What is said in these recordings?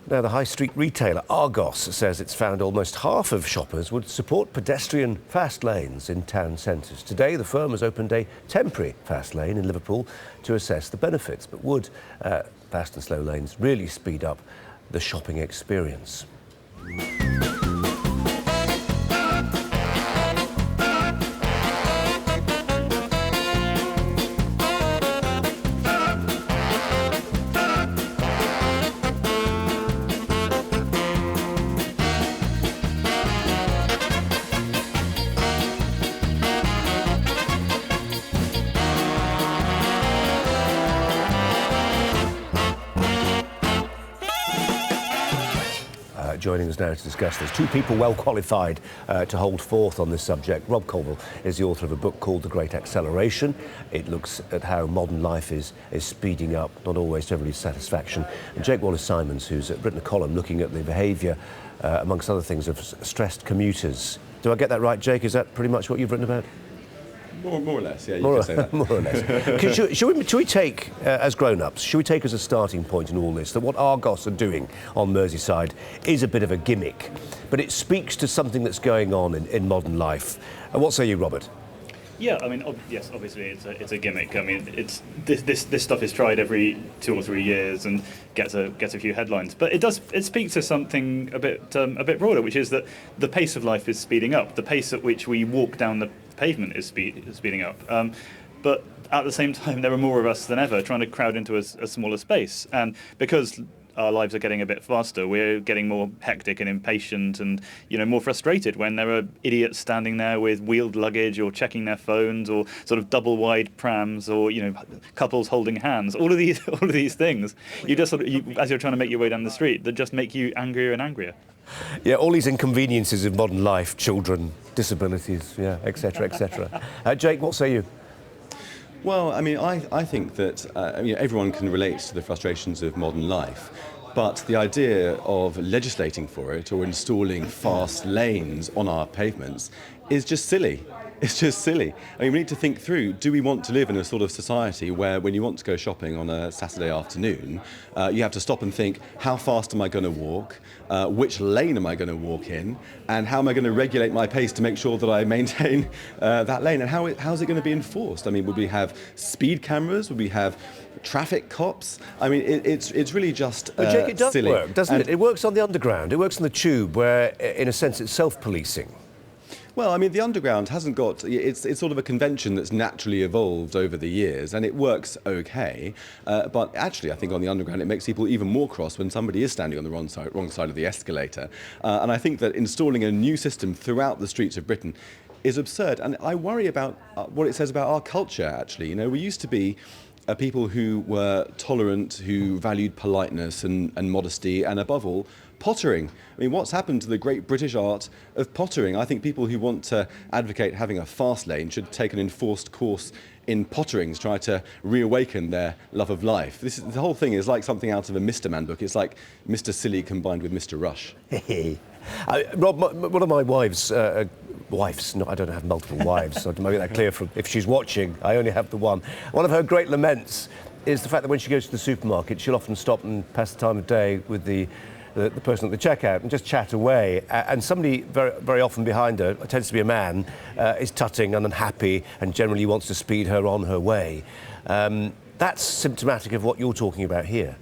Now, the high street retailer Argos says it's found almost half of shoppers would support pedestrian fast lanes in town centres. Today, the firm has opened a temporary fast lane in Liverpool to assess the benefits. But would fast and slow lanes really speed up the shopping experience? Joining us now to discuss this, two people well qualified to hold forth on this subject. Rob Colvile is the author of a book called The Great Acceleration. It looks at how modern life is speeding up, not always to everybody's satisfaction. And Jake Wallis-Simons, who's written a column looking at the behaviour, amongst other things, of stressed commuters. Do I get that right, Jake? Is that pretty much what you've written about? More or less, yeah, you can say that. More or less. Should we take, as grown-ups, should we take as a starting point in all this that what Argos are doing on Merseyside is a bit of a gimmick, but it speaks to something that's going on in modern life? And what say you, Robert? Yeah, I mean, yes, obviously it's a gimmick. I mean, it's this stuff is tried every 2 or 3 years and gets a few headlines. But it speaks to something a bit broader, which is that the pace of life is speeding up. The pace at which we walk down the pavement is speeding up. But at the same time, there are more of us than ever trying to crowd into a smaller space, and because our lives are getting a bit faster, we're getting more hectic and impatient and, more frustrated when there are idiots standing there with wheeled luggage or checking their phones or sort of double wide prams or, couples holding hands. All of these things, you just as you're trying to make your way down the street, that just make you angrier and angrier. Yeah, all these inconveniences of modern life, children, disabilities, yeah, etc., etc. Jake, what say you? Well, I mean, I think that everyone can relate to the frustrations of modern life, but the idea of legislating for it or installing fast lanes on our pavements is just silly. It's just silly. I mean, we need to think through, do we want to live in a sort of society where when you want to go shopping on a Saturday afternoon, you have to stop and think, how fast am I going to walk? Which lane am I going to walk in? And how am I going to regulate my pace to make sure that I maintain that lane? And how is it going to be enforced? I mean, would we have speed cameras? Would we have traffic cops? I mean, it's really just But Jake, it does silly. work, doesn't it? It works on the underground. It works on the tube, where, in a sense, it's self-policing. Well, I mean, the underground hasn't got... It's sort of a convention that's naturally evolved over the years, and it works okay. But actually, I think on the underground, it makes people even more cross when somebody is standing on the wrong side of the escalator. And I think that installing a new system throughout the streets of Britain is absurd. And I worry about what it says about our culture, actually. We used to be people who were tolerant, who valued politeness and modesty, and above all, pottering. I mean, what's happened to the great British art of pottering? I think people who want to advocate having a fast lane should take an enforced course in pottering to try to reawaken their love of life. The whole thing is like something out of a Mr. Man book. It's like Mr. Silly combined with Mr. Rush. Rob, one of my wives, I don't have multiple wives, so to make that clear, if she's watching, I only have the one. One of her great laments is the fact that when she goes to the supermarket, she'll often stop and pass the time of day with the person at the checkout and just chat away. And somebody very, very often behind her, it tends to be a man, is tutting and unhappy and generally wants to speed her on her way. That's symptomatic of what you're talking about here.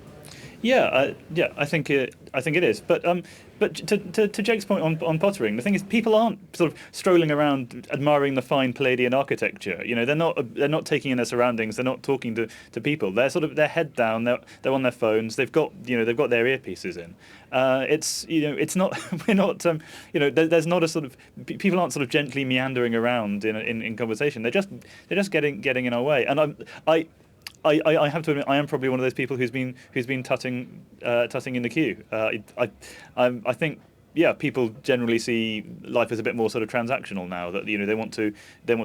Yeah, I think it is. But to Jake's point on pottering, the thing is, people aren't sort of strolling around admiring the fine Palladian architecture. They're not taking in their surroundings. They're not talking to people. They're sort of their head down. They're on their phones. They've got their earpieces in. It's not we're not there's not a sort of people aren't sort of gently meandering around in conversation. They're just getting in our way. And I have to admit, I am probably one of those people who's been tutting in the queue. I think, yeah, people generally see life as a bit more sort of transactional now. That they want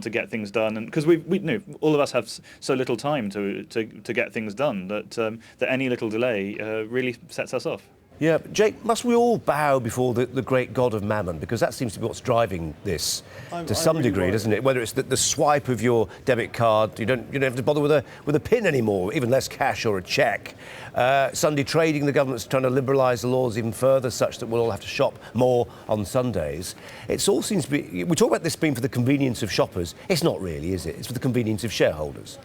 to get things done, and because we all of us have so little time to get things done that any little delay really sets us off. Yeah, Jake, must we all bow before the great god of mammon? Because that seems to be what's driving this to some really degree, worry. doesn't it? Whether it's the swipe of your debit card, you don't have to bother with a pin anymore, even less cash or a cheque. Sunday trading, the government's trying to liberalise the laws even further, such that we'll all have to shop more on Sundays. It all seems to be. We talk about this being for the convenience of shoppers. It's not really, is it? It's for the convenience of shareholders.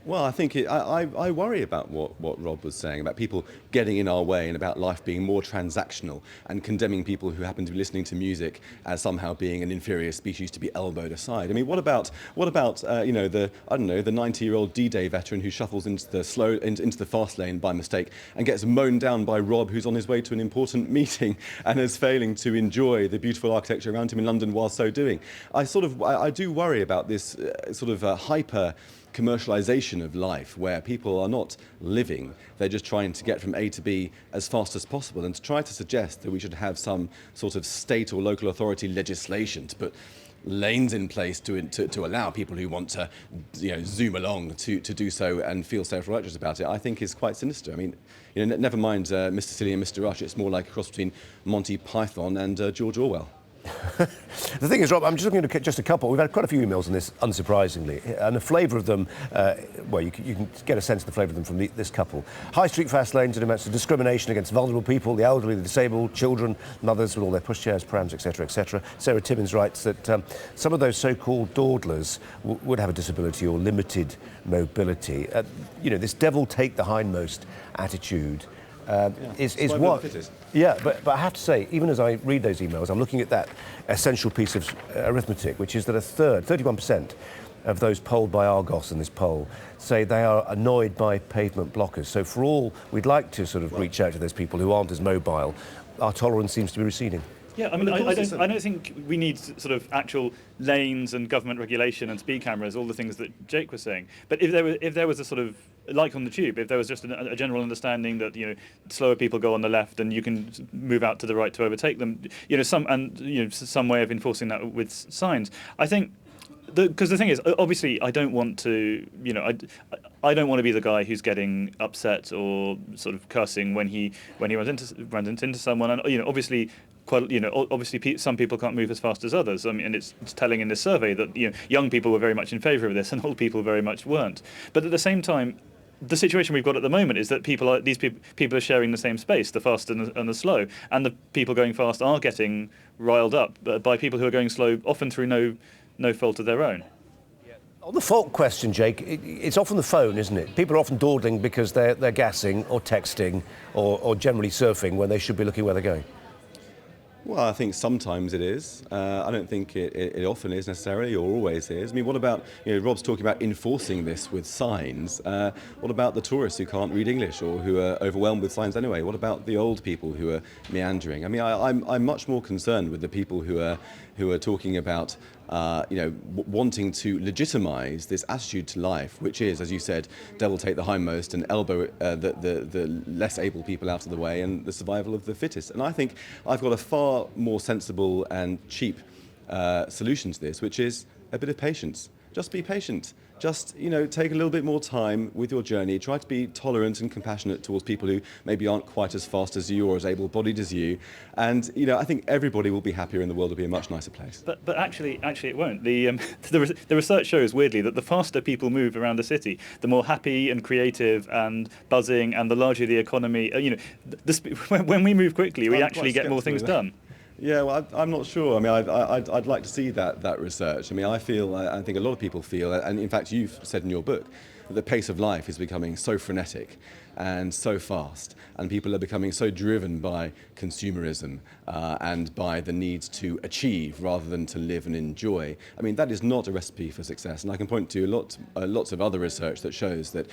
Well, I think I worry about what Rob was saying about people getting in our way and about life being more transactional and condemning people who happen to be listening to music as somehow being an inferior species to be elbowed aside. I mean, what about the 90-year-old D-Day veteran who shuffles into the fast lane by mistake and gets mown down by Rob, who's on his way to an important meeting and is failing to enjoy the beautiful architecture around him in London while so doing. I do worry about this hyper commercialisation of life, where people are not living, they're just trying to get from A to B as fast as possible, and to try to suggest that we should have some sort of state or local authority legislation to put lanes in place to allow people who want to zoom along to do so and feel self-righteous about it, I think is quite sinister. I mean, never mind Mr. Silly and Mr. Rush, it's more like a cross between Monty Python and George Orwell. The thing is, Rob, I'm just looking at just a couple. We've had quite a few emails on this, unsurprisingly, and the flavour of them, you can get a sense of the flavour of them from this couple. High street fast lanes and amounts of discrimination against vulnerable people, the elderly, the disabled, children, mothers with all their pushchairs, prams, etc., etc. Sarah Timmins writes that some of those so-called dawdlers would have a disability or limited mobility. This devil take the hindmost attitude is what. Yeah, but I have to say, even as I read those emails, I'm looking at that essential piece of arithmetic, which is that 31% of those polled by Argos in this poll say they are annoyed by pavement blockers. So for all we'd like to sort of reach out to those people who aren't as mobile, our tolerance seems to be receding. Yeah, I mean, I don't think we need sort of actual lanes and government regulation and speed cameras, all the things that Jake was saying. But if there was a sort of, like on the tube, if there was just a general understanding that slower people go on the left and you can move out to the right to overtake them, some way of enforcing that with signs, I think. Because the thing is, obviously, I don't want to, I don't want to be the guy who's getting upset or sort of cursing when he runs into someone, and obviously. Obviously, some people can't move as fast as others. I mean, and it's telling in this survey that young people were very much in favour of this, and old people very much weren't. But at the same time, the situation we've got at the moment is that people are sharing the same space, the fast and the slow, and the people going fast are getting riled up by people who are going slow, often through no fault of their own. On the fault question, Jake, it's often the phone, isn't it? People are often dawdling because they're gassing or texting or generally surfing when they should be looking where they're going. Well, I think sometimes it is. I don't think it often is necessarily, or always is. I mean, what about, Rob's talking about enforcing this with signs. What about the tourists who can't read English or who are overwhelmed with signs anyway? What about the old people who are meandering? I mean, I'm much more concerned with the people who are talking about wanting to legitimise this attitude to life, which is, as you said, devil take the hindmost and elbow the less able people out of the way and the survival of the fittest. And I think I've got a far more sensible and cheap solution to this, which is a bit of patience. Just be patient. Just, take a little bit more time with your journey. Try to be tolerant and compassionate towards people who maybe aren't quite as fast as you or as able-bodied as you. And, I think everybody will be happier and the world will be a much nicer place. But actually it won't. The research shows, weirdly, that the faster people move around the city, the more happy and creative and buzzing and the larger the economy. When we move quickly, we actually get more things done. Yeah, well, I'm not sure. I mean, I'd like to see that research. I mean, I think a lot of people feel, and in fact you've said in your book, that the pace of life is becoming so frenetic and so fast, and people are becoming so driven by consumerism and by the need to achieve rather than to live and enjoy. I mean, that is not a recipe for success, and I can point to lots of other research that shows that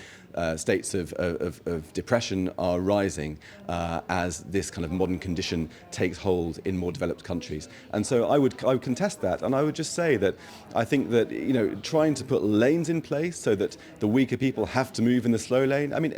states of depression are rising as this kind of modern condition takes hold in more developed countries. And so I would contest that, and I would just say that I think that trying to put lanes in place so that the weaker people have to move in the slow lane. I mean,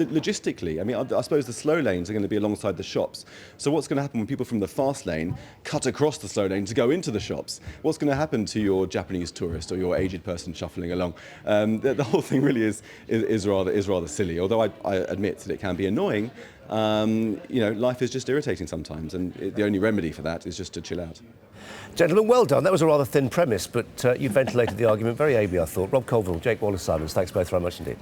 logistically, I mean, I suppose the slow lanes are going to be alongside the shops. So what's going to happen when people from the fast lane cut across the slow lane to go into the shops? What's going to happen to your Japanese tourist or your aged person shuffling along? The whole thing really is rather silly. Although I admit that it can be annoying. Life is just irritating sometimes, and the only remedy for that is just to chill out. Gentlemen, well done. That was a rather thin premise, but you ventilated the argument very ably, I thought. Rob Colvile, Jake Wallis-Simons, thanks both very much indeed.